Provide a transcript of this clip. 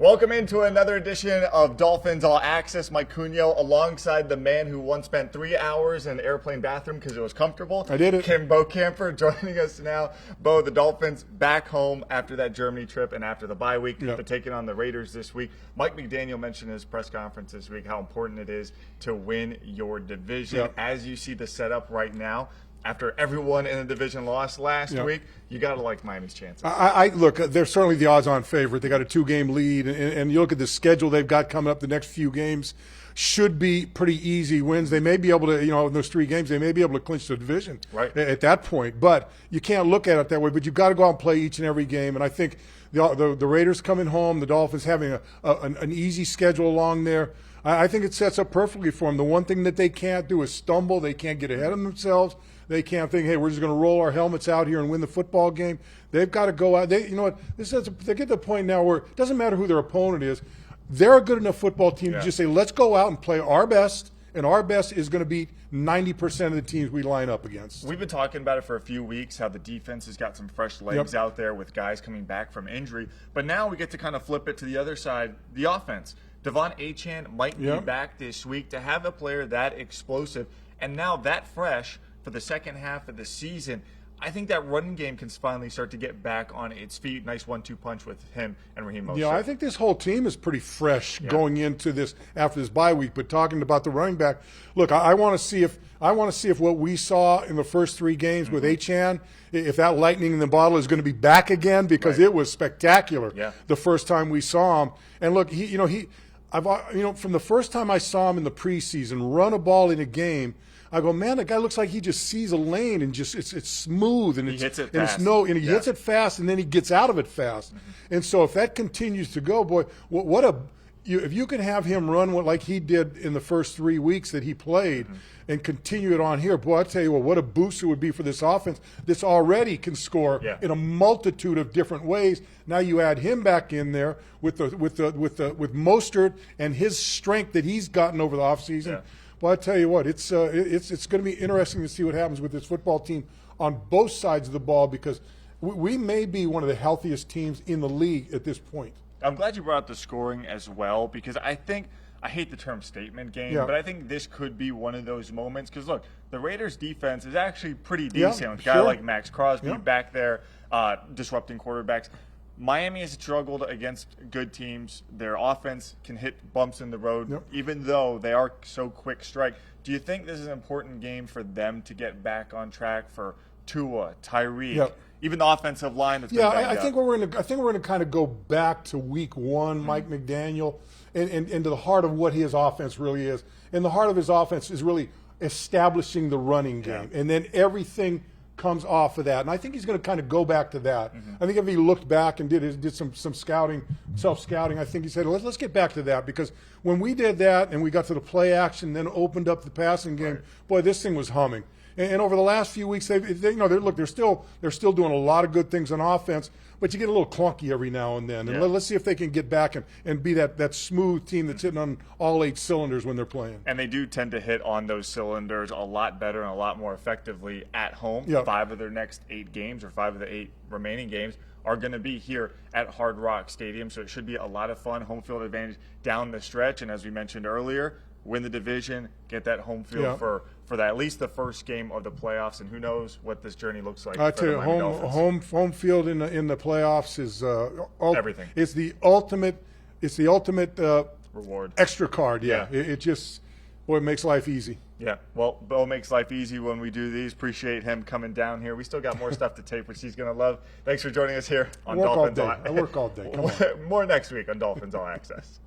Welcome into another edition of Dolphins All Access. Mike Cunio alongside the man who once spent 3 hours in an airplane bathroom because it was comfortable. I did it. Kim Camper joining us now. Bo, the Dolphins back home after that Germany trip and after the bye week, but taking on the Raiders this week. Mike McDaniel mentioned in his press conference this week how important it is to win your division. As you see the setup right now, after everyone in the division lost last week, you got to like Miami's chances. I look, they're certainly the odds-on favorite. They got a 2-game lead, and you look at the schedule they've got coming up the next few games. Should be pretty easy wins. They may be able to, in those 3 games, they may be able to clinch the division at that point. But you can't look at it that way. But you've got to go out and play each and every game. And I think the Raiders coming home, the Dolphins having an easy schedule along there, I think it sets up perfectly for them. The one thing that they can't do is stumble. They can't get ahead of themselves. They can't think, hey, we're just going to roll our helmets out here and win the football game. They've got to go out. They get to the point now where it doesn't matter who their opponent is. They're a good enough football team to just say, let's go out and play our best, and our best is going to beat 90% of the teams we line up against. We've been talking about it for a few weeks, how the defense has got some fresh legs out there with guys coming back from injury. But now we get to kind of flip it to the other side, the offense. Devon Achane might be back this week. To have a player that explosive and now that fresh for the second half of the season, I think that running game can finally start to get back on its feet. Nice 1-2 punch with him and Raheem Mostert. Yeah, I think this whole team is pretty fresh going into this after this bye week. But talking about the running back, look, I want to see if what we saw in the first 3 games with Achane, if that lightning in the bottle is going to be back again, because it was spectacular the first time we saw him. And look, from the first time I saw him in the preseason run a ball in a game, I go, man, the guy looks like he just sees a lane and just it's smooth and he hits it fast. He hits it fast and then he gets out of it fast. And so if that continues to go, boy, if you can have him run like he did in the first 3 weeks that he played and continue it on here, boy, I tell you what a boost it would be for this offense. This already can score in a multitude of different ways. Now you add him back in there with Mostert and his strength that he's gotten over the offseason. Well, I tell you what, it's going to be interesting to see what happens with this football team on both sides of the ball, because we may be one of the healthiest teams in the league at this point. I'm glad you brought up the scoring as well, because I hate the term statement game, but I think this could be one of those moments. Because, look, the Raiders' defense is actually pretty decent with a guy like Max Crosby back there disrupting quarterbacks. Miami has struggled against good teams. Their offense can hit bumps in the road, even though they are so quick strike. Do you think this is an important game for them to get back on track for Tua, Tyreek, even the offensive line that's been banged I think we're going to kind of go back to week 1, Mike McDaniel, and to the heart of what his offense really is. And the heart of his offense is really establishing the running game, and then everything comes off of that. And I think he's going to kind of go back to that. I think if he looked back and did some scouting, self-scouting, I think he said, let's get back to that, because when we did that and we got to the play action, then opened up the passing game, boy, this thing was humming. And over the last few weeks, they're still doing a lot of good things on offense, but you get a little clunky every now and then. And let's see if they can get back and be that smooth team that's hitting on all 8 cylinders when they're playing. And they do tend to hit on those cylinders a lot better and a lot more effectively at home. 5 of their next 8 games, or 5 of the 8 remaining games, are going to be here at Hard Rock Stadium. So it should be a lot of fun, home field advantage down the stretch. And as we mentioned earlier, win the division, get that home field for at least the first game of the playoffs, and who knows what this journey looks like. I tell you, home field in the playoffs is everything. It's the ultimate. It's the ultimate reward. Extra card. It just, boy, it makes life easy. Yeah, well, Bill makes life easy when we do these. Appreciate him coming down here. We still got more stuff to tape, which he's going to love. Thanks for joining us here on Dolphins All Access. I work all day. Come on. More next week on Dolphins All Access.